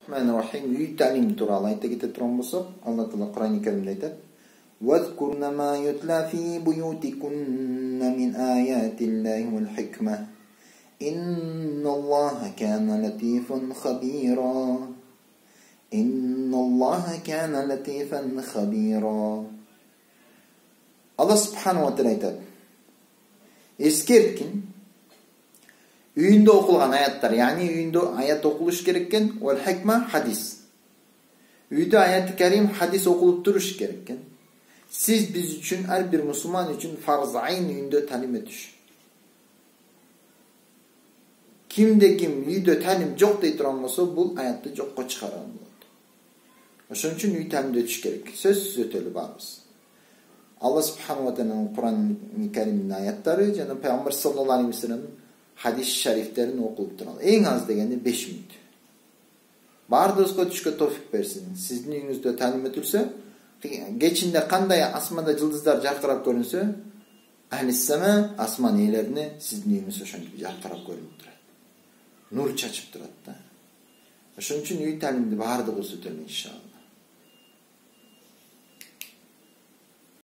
Rahim үй ta'lim туралы айта кете турган болсок, Алла Таала Кур'ан-ы Каримде айтат: "Вазкурна ма ютла фи буютикунна мин аятиллахи вал хикма. Инналлаха кана латифан хабира. Инналлаха кана латифан хабира." Алла Субхану ва Таала айтат: "Эскерткин үйүндө окулган аяттар, яни үйүндө аят окулуш керек экен, ол хикма хадис. Үйдө аяты карим хадис окулуп туруш керек экен. Сиз биз үчүн, ар бир мусулман үчүн фарз айн үйүндө талим этиш. Кимде ким үйдө талим жок дей турган болсо, бул аятты жокко чыгарган болот. Ошон үчүн үй талимди өтүш керек. Сөзсүз өтөлү барыбыз. Алла Субхану ва Тааlanын Кур'ан-ы Каримдин аяттары жана Пайгамбар саллаллаху алейхи ва саллям hadis şeriflerini okulup duralım. En az degende 5 minut. Bardızga düşke tofik bersin. Sizin uyunuzda talim etülse, geçinde kanday asmanda yıldızlar jarkırap görünse, ahli-sema asman eylerini sizin uyunuz oşan gibi jarkırap görünüp duradi. Nur çaçıp duradi da. Oşun üçün uy talimdi bardızga sütölü inşallah.